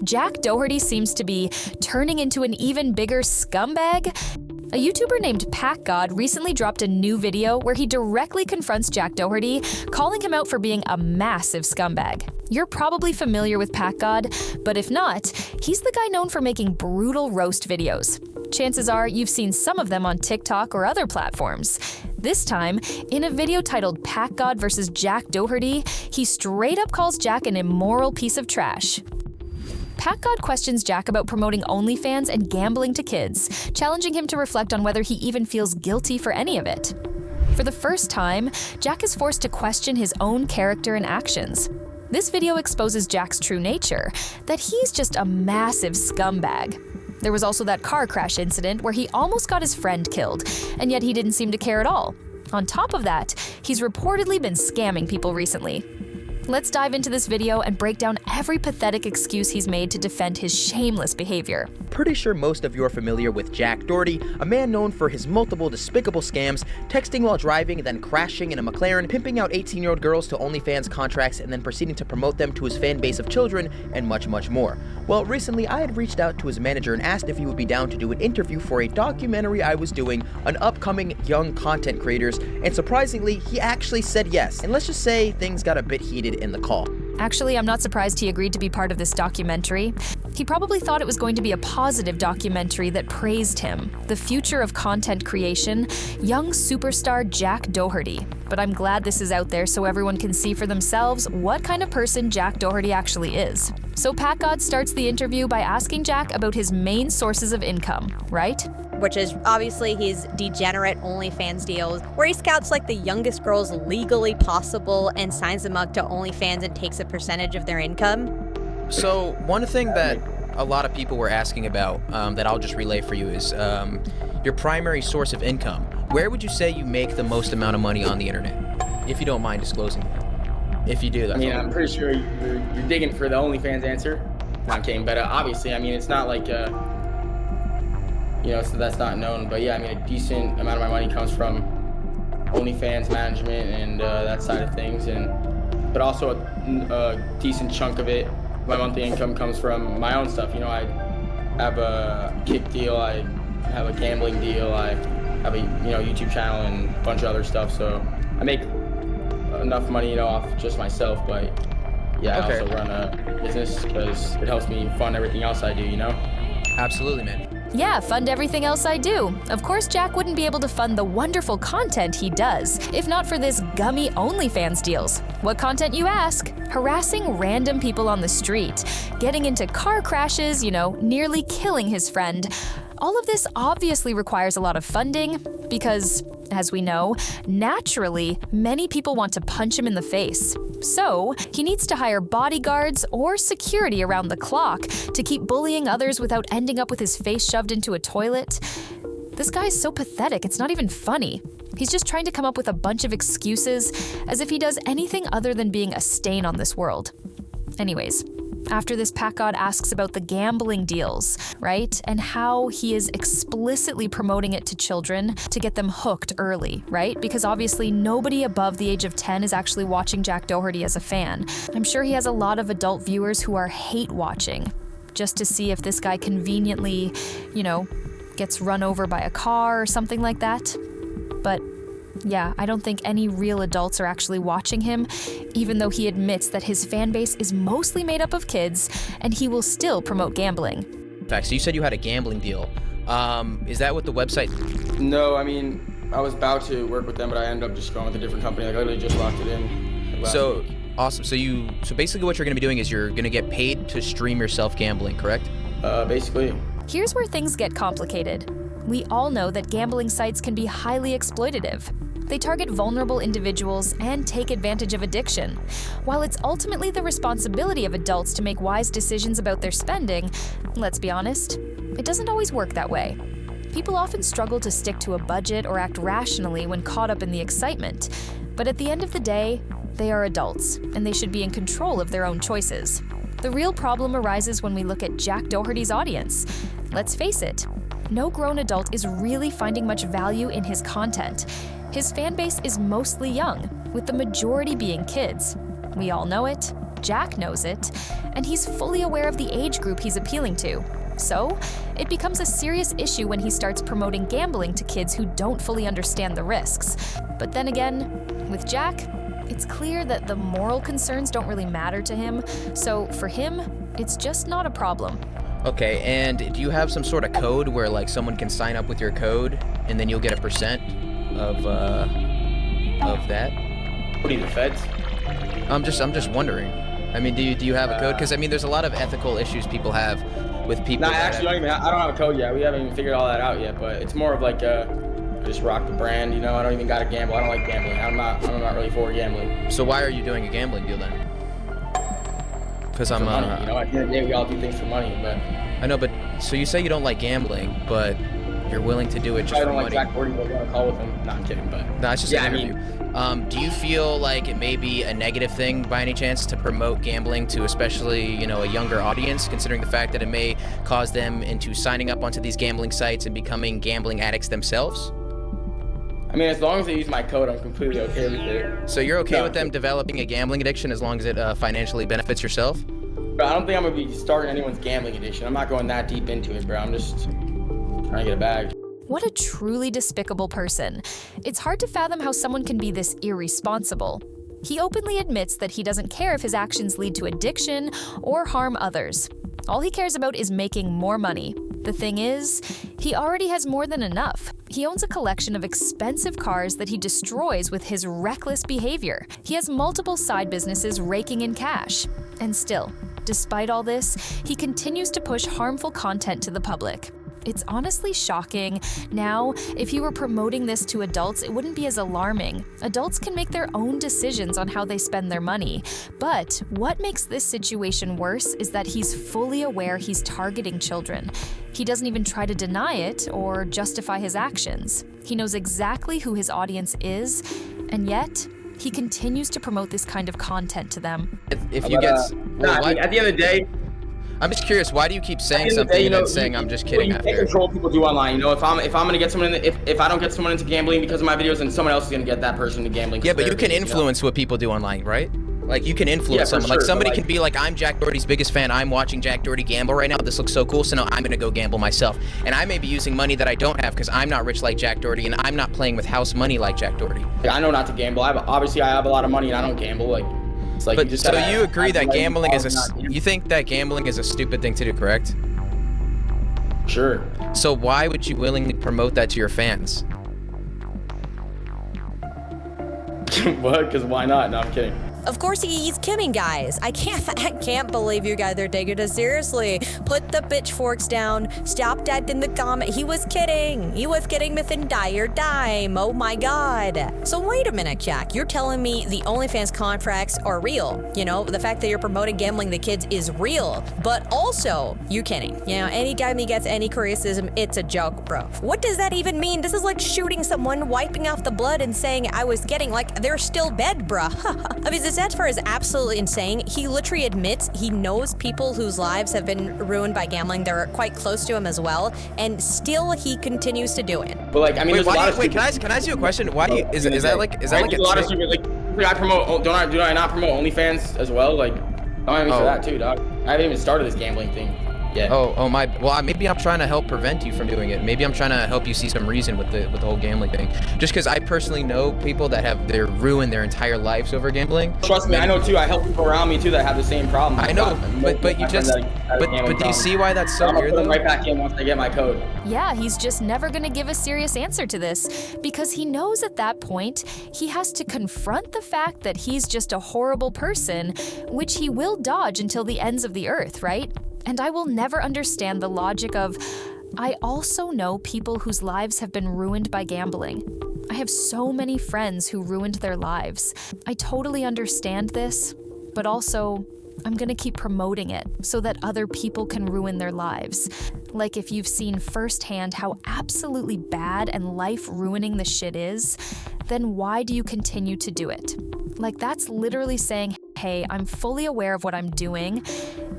Jack Doherty seems to be turning into an even bigger scumbag. A YouTuber named PackGod recently dropped a new video where he directly confronts Jack Doherty, calling him out for being a massive scumbag. You're probably familiar with PackGod, but if not, he's the guy known for making brutal roast videos. Chances are you've seen some of them on TikTok or other platforms. This time, in a video titled PackGod vs. Jack Doherty, he straight up calls Jack an immoral piece of trash. PackGod questions Jack about promoting OnlyFans and gambling to kids, challenging him to reflect on whether he even feels guilty for any of it. For the first time, Jack is forced to question his own character and actions. This video exposes Jack's true nature, that he's just a massive scumbag. There was also that car crash incident where he almost got his friend killed, and yet he didn't seem to care at all. On top of that, he's reportedly been scamming people recently. Let's dive into this video and break down every pathetic excuse he's made to defend his shameless behavior. Pretty sure most of you are familiar with Jack Doherty, a man known for his multiple despicable scams, texting while driving, then crashing in a McLaren, pimping out 18-year-old girls to OnlyFans contracts, and then proceeding to promote them to his fan base of children, and much, much more. Well, recently I had reached out to his manager and asked if he would be down to do an interview for a documentary I was doing on upcoming young content creators, and surprisingly, he actually said yes. And let's just say things got a bit heated in the call. Actually, I'm not surprised he agreed to be part of this documentary. He probably thought it was going to be a positive documentary that praised him, the future of content creation, young superstar Jack Doherty. But I'm glad this is out there so everyone can see for themselves what kind of person Jack Doherty actually is. So PackGod starts the interview by asking Jack about his main sources of income, right? Which is obviously his degenerate OnlyFans deals, where he scouts like the youngest girls legally possible and signs them up to OnlyFans and takes a percentage of their income. So one thing that a lot of people were asking about that I'll just relay for you is your primary source of income. Where would you say you make the most amount of money on the internet? If you don't mind disclosing that. If you do, that's I'm pretty sure you're digging for the OnlyFans answer. No, I'm kidding, but obviously, it's not like, so that's not known. But yeah, a decent amount of my money comes from OnlyFans management and that side of things, but also a decent chunk of it, my monthly income comes from my own stuff. I have a kick deal, I have a gambling deal, I have a YouTube channel and a bunch of other stuff. So I make enough money, off just myself. But yeah, okay. I also run a business because it helps me fund everything else I do. Absolutely, man. Yeah, fund everything else I do. Of course, Jack wouldn't be able to fund the wonderful content he does, if not for this gummy OnlyFans deals. What content, you ask? Harassing random people on the street, getting into car crashes, nearly killing his friend. All of this obviously requires a lot of funding because, as we know, naturally, many people want to punch him in the face. So, he needs to hire bodyguards or security around the clock to keep bullying others without ending up with his face shoved into a toilet. This guy is so pathetic, it's not even funny. He's just trying to come up with a bunch of excuses, as if he does anything other than being a stain on this world. Anyways, after this, PackGod asks about the gambling deals, right? And how he is explicitly promoting it to children to get them hooked early, right? Because obviously nobody above the age of 10 is actually watching Jack Doherty as a fan. I'm sure he has a lot of adult viewers who are hate watching, just to see if this guy conveniently, gets run over by a car or something like that. But yeah, I don't think any real adults are actually watching him, even though he admits that his fan base is mostly made up of kids, and he will still promote gambling. In fact, so you said you had a gambling deal. Is that what the website? No, I was about to work with them, but I ended up just going with a different company. I literally just locked it in. So awesome. So basically what you're going to be doing is you're going to get paid to stream yourself gambling, correct? Basically. Here's where things get complicated. We all know that gambling sites can be highly exploitative. They target vulnerable individuals and take advantage of addiction. While it's ultimately the responsibility of adults to make wise decisions about their spending, let's be honest, it doesn't always work that way. People often struggle to stick to a budget or act rationally when caught up in the excitement. But at the end of the day, they are adults, and they should be in control of their own choices. The real problem arises when we look at Jack Doherty's audience. Let's face it, no grown adult is really finding much value in his content. His fan base is mostly young, with the majority being kids. We all know it, Jack knows it, and he's fully aware of the age group he's appealing to. So, it becomes a serious issue when he starts promoting gambling to kids who don't fully understand the risks. But then again, with Jack, it's clear that the moral concerns don't really matter to him, so for him, it's just not a problem. Okay, and do you have some sort of code where like someone can sign up with your code and then you'll get a percent of that? What are you, the feds? I'm just wondering. I mean, do you have a code? Because I mean, there's a lot of ethical issues people have with people. No, I don't have a code yet. We haven't even figured all that out yet. But it's more of like just rock the brand. You know, I don't even gotta gamble. I don't like gambling. I'm not really for gambling. So why are you doing a gambling deal then? Because I'm money, you know, at the end of the day, we all do things for money. But I know, but so you say you don't like gambling, but you're willing to do it just for money. I don't like Jack Doherty, but we're gonna call with him. No, I'm kidding, but no, it's just an interview. Do you feel like it may be a negative thing by any chance to promote gambling to especially, you know, a younger audience, considering the fact that it may cause them into signing up onto these gambling sites and becoming gambling addicts themselves? I mean, as long as they use my code, I'm completely okay with it. So you're okay with them developing a gambling addiction as long as it financially benefits yourself? But I don't think I'm gonna be starting anyone's gambling addiction. I'm not going that deep into it, bro. I'm just trying to get a bag. What a truly despicable person. It's hard to fathom how someone can be this irresponsible. He openly admits that he doesn't care if his actions lead to addiction or harm others. All he cares about is making more money. The thing is, he already has more than enough. He owns a collection of expensive cars that he destroys with his reckless behavior. He has multiple side businesses raking in cash. And still, despite all this, he continues to push harmful content to the public. It's honestly shocking. Now, if he were promoting this to adults, it wouldn't be as alarming. Adults can make their own decisions on how they spend their money. But what makes this situation worse is that he's fully aware he's targeting children. He doesn't even try to deny it or justify his actions. He knows exactly who his audience is, and yet he continues to promote this kind of content to them. If you get... at the end of the day, I'm just curious, why do you keep saying something and then saying I'm just kidding after? You control people do online. You know, if I'm gonna get someone if I don't get someone into gambling because of my videos, then someone else is gonna get that person into gambling. Yeah, but you can influence what people do online, right? Like you can influence someone. Like somebody can be like, I'm Jack Doherty's biggest fan. I'm watching Jack Doherty gamble right now. This looks so cool. So now I'm gonna go gamble myself. And I may be using money that I don't have because I'm not rich like Jack Doherty and I'm not playing with house money like Jack Doherty. I know not to gamble. Obviously I have a lot of money and I don't gamble. Like. Like but so you agree that gambling is you think that gambling is a stupid thing to do, correct? Sure. So why would you willingly promote that to your fans? What? Because why not? No, I'm kidding. Of course he's kidding, guys. I can't believe you guys are taking it seriously. Put the pitchforks down. Stop that in the comment. He was kidding. He was kidding with entire time. Oh my god. So wait a minute, Jack. You're telling me the OnlyFans contracts are real. You know, the fact that you're promoting gambling to kids is real. But also, you're kidding. You know, anytime he gets any criticism, it's a joke, bro. What does that even mean? This is like shooting someone, wiping off the blood and saying I was getting, like, they're still dead, bruh. I mean, this part is absolutely insane. He literally admits he knows people whose lives have been ruined by gambling. They're quite close to him as well, and still he continues to do it. But like, I mean, wait, can I ask you a question? Why do you is that like a lot of stupid, like I promote? Do I not promote OnlyFans as well? Like, don't have me for that too, dog. I haven't even started this gambling thing. Yeah. Oh my. Well, maybe I'm trying to help prevent you from doing it. Maybe I'm trying to help you see some reason with the whole gambling thing. Just because I personally know people that have ruined their entire lives over gambling. Trust me, I know too. I help people around me too that have the same problem. I know, but you just but do you see why that's so weird though? Right back in once I get my code. Yeah, he's just never gonna give a serious answer to this because he knows at that point he has to confront the fact that he's just a horrible person, which he will dodge until the ends of the earth, right? And I will never understand the logic of, I also know people whose lives have been ruined by gambling. I have so many friends who ruined their lives. I totally understand this, but also, I'm gonna keep promoting it so that other people can ruin their lives. Like if you've seen firsthand how absolutely bad and life-ruining the shit is, then why do you continue to do it? Like that's literally saying, hey, I'm fully aware of what I'm doing,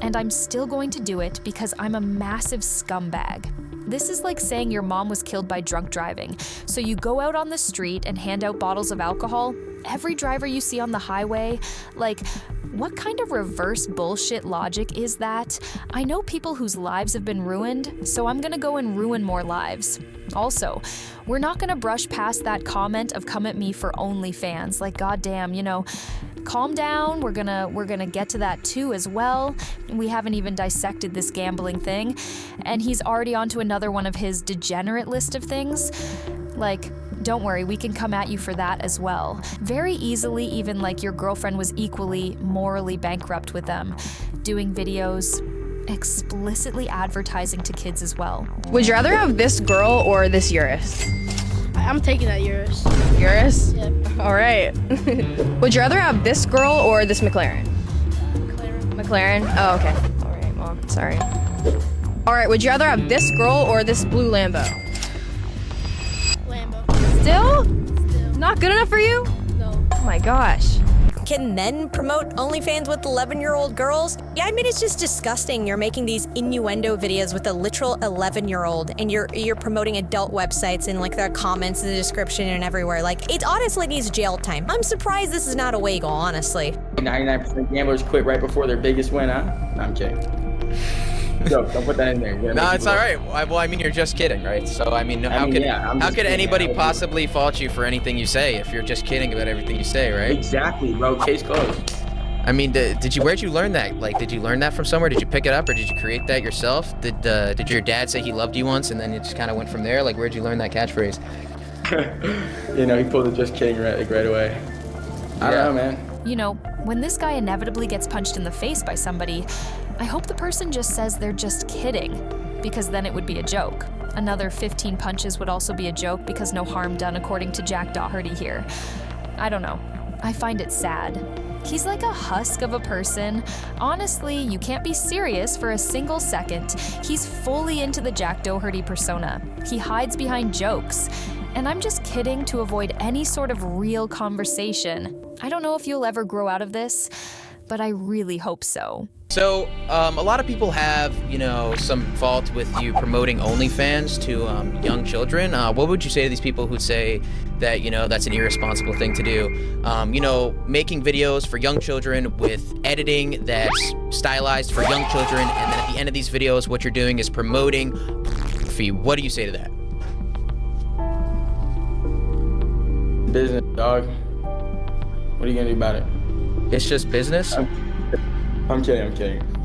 and I'm still going to do it because I'm a massive scumbag. This is like saying your mom was killed by drunk driving. So you go out on the street and hand out bottles of alcohol. Every driver you see on the highway, like, What kind of reverse bullshit logic is that? I know people whose lives have been ruined, so I'm gonna go and ruin more lives. Also, we're not gonna brush past that comment of come at me for OnlyFans. Like, goddamn, calm down. We're gonna get to that too as well. We haven't even dissected this gambling thing, and he's already onto another one of his degenerate list of things. Like, don't worry, we can come at you for that as well. Very easily, even like your girlfriend was equally morally bankrupt with them, doing videos, explicitly advertising to kids as well. Would you rather have this girl or this Urus? I'm taking that Urus. Urus? Yep. All right. Would you rather have this girl or this McLaren? McLaren? Oh, okay. All right, Mom. Sorry. All right, would you rather have this girl or this blue Lambo? Lambo. Still? Still. Not good enough for you? No. Oh my gosh. Can men promote OnlyFans with 11-year-old girls? Yeah, I mean, it's just disgusting. You're making these innuendo videos with a literal 11-year-old, and you're promoting adult websites in like the comments, the description, and everywhere. Like, it honestly needs jail time. I'm surprised this is not illegal, honestly. 99% gamblers quit right before their biggest win, huh? No, I'm kidding. Joke, don't put that in there. No, it's all right. Well, I mean, you're just kidding, right? So, I mean, how could anybody possibly fault you for anything you say if you're just kidding about everything you say, right? Exactly, bro. Case closed. I mean, where'd you learn that? Like, did you learn that from somewhere? Did you pick it up, or did you create that yourself? Did your dad say he loved you once, and then it just kind of went from there? Like, where'd you learn that catchphrase? He pulled the just kidding right away. I don't know, man. When this guy inevitably gets punched in the face by somebody, I hope the person just says they're just kidding, because then it would be a joke. Another 15 punches would also be a joke because no harm done, according to Jack Doherty here. I don't know. I find it sad. He's like a husk of a person. Honestly, you can't be serious for a single second. He's fully into the Jack Doherty persona. He hides behind jokes. And I'm just kidding to avoid any sort of real conversation. I don't know if you'll ever grow out of this, but I really hope so. So, a lot of people have, some fault with you promoting OnlyFans to young children. What would you say to these people who say that, that's an irresponsible thing to do? Making videos for young children with editing that's stylized for young children, and then at the end of these videos, what you're doing is promoting pornography. What do you say to that? Business, dog. What are you gonna do about it? It's just business? I'm kidding.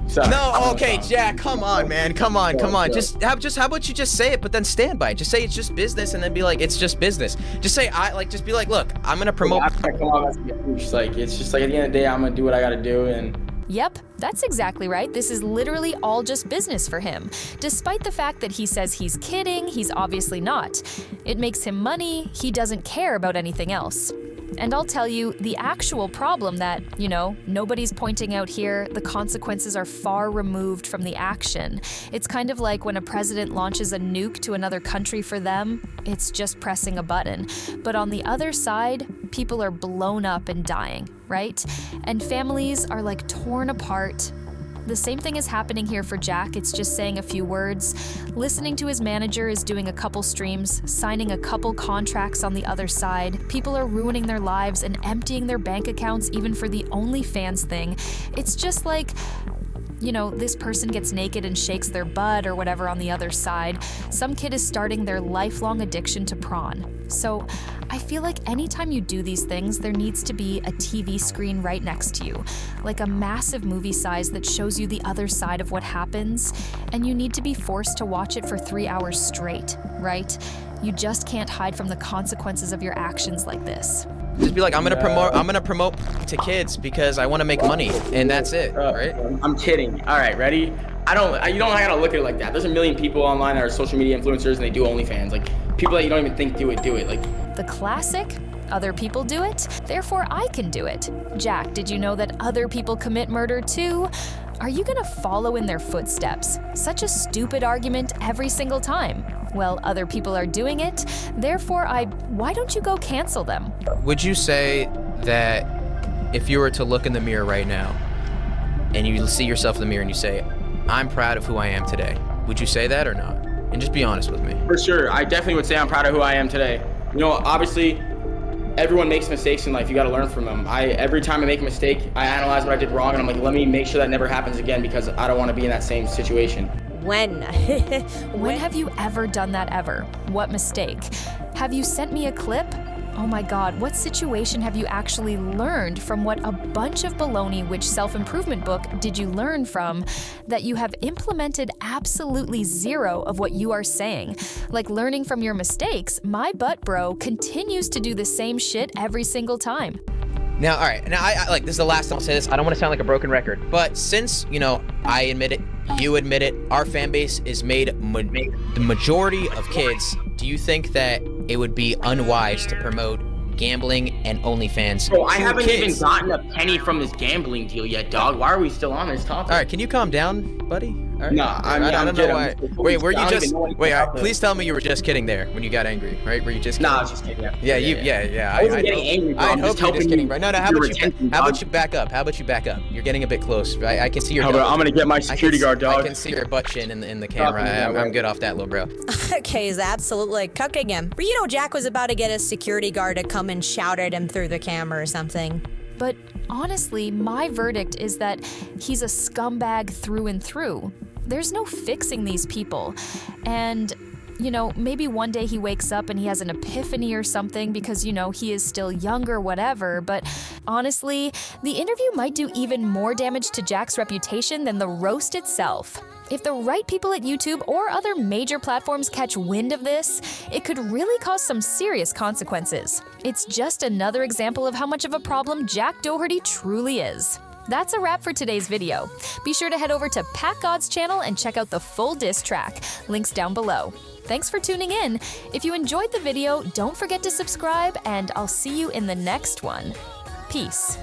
Sorry. No, okay, Jack, come on, man. Come on. Just how about you just say it, but then stand by it. Just say it's just business, and then be like, it's just business. Just say just be like, look, I'm gonna promote. It's just like at the end of the day, I'm gonna do what I gotta do, and. Yep, that's exactly right. This is literally all just business for him. Despite the fact that he says he's kidding, he's obviously not. It makes him money, he doesn't care about anything else. And I'll tell you, the actual problem that, nobody's pointing out here, the consequences are far removed from the action. It's kind of like when a president launches a nuke to another country for them, it's just pressing a button. But on the other side, people are blown up and dying, right? And families are like torn apart. The same thing is happening here for Jack. It's just saying a few words. Listening to his manager is doing a couple streams, signing a couple contracts on the other side. People are ruining their lives and emptying their bank accounts even for the OnlyFans thing. It's just like, this person gets naked and shakes their butt or whatever on the other side. Some kid is starting their lifelong addiction to prawn. So I feel like anytime you do these things, there needs to be a TV screen right next to you, like a massive movie size that shows you the other side of what happens, and you need to be forced to watch it for 3 hours straight, right? You just can't hide from the consequences of your actions like this. Just be like, I'm gonna promote to kids because I want to make money, and that's it, right? I'm kidding. All right, ready? You don't gotta look at it like that. There's a million people online that are social media influencers, and they do OnlyFans. Like, people that you don't even think do it. Like, the classic, other people do it, therefore I can do it. Jack, did you know that other people commit murder too? Are you gonna follow in their footsteps? Such a stupid argument every single time. Well, other people are doing it, therefore why don't you go cancel them? Would you say that if you were to look in the mirror right now and you see yourself in the mirror and you say, I'm proud of who I am today, would you say that or not? And just be honest with me. For sure, I definitely would say I'm proud of who I am today. Obviously, everyone makes mistakes in life. You got to learn from them. Every time I make a mistake, I analyze what I did wrong, and I'm like, let me make sure that never happens again because I don't want to be in that same situation. When? When have you ever done that ever? What mistake? Have you sent me a clip? Oh my God, what situation have you actually learned from what a bunch of baloney, which self-improvement book did you learn from, that you have implemented absolutely zero of what you are saying? Like learning from your mistakes, my butt bro continues to do the same shit every single time. Now, all right. Now, I like this is the last time I'll say this. I don't want to sound like a broken record, but since I admit it, you admit it, our fan base is made the majority of kids. Do you think that it would be unwise to promote gambling and OnlyFans? Bro, I to haven't kids? even gotten a penny from this gambling deal yet, dog. Why are we still on this topic? All right, can you calm down, buddy? All right. Nah, I don't know why. Wait, were you just? Wait, all right, please. please tell me you were just kidding there when you got angry, right? Were you just? Nah, Kidding? I was just kidding. Yeah. I wasn't getting angry, bro. I I'm hope just you're helping just kidding, you. right? No. How about you back up? How about you back up? You're getting a bit close. Right? I can see your. I'm gonna get my security guard, dog. I can see your butt chin in the camera. I'm good off that, little bro. Okay, he's absolutely cooking him. But Jack was about to get his security guard to come and shout at him through the camera or something. But honestly, my verdict is that he's a scumbag through and through. There's no fixing these people. And, maybe one day he wakes up and he has an epiphany or something because, he is still young or whatever. But honestly, the interview might do even more damage to Jack's reputation than the roast itself. If the right people at YouTube or other major platforms catch wind of this, it could really cause some serious consequences. It's just another example of how much of a problem Jack Doherty truly is. That's a wrap for today's video. Be sure to head over to PackGod's channel and check out the full diss track. Links down below. Thanks for tuning in. If you enjoyed the video, don't forget to subscribe, and I'll see you in the next one. Peace.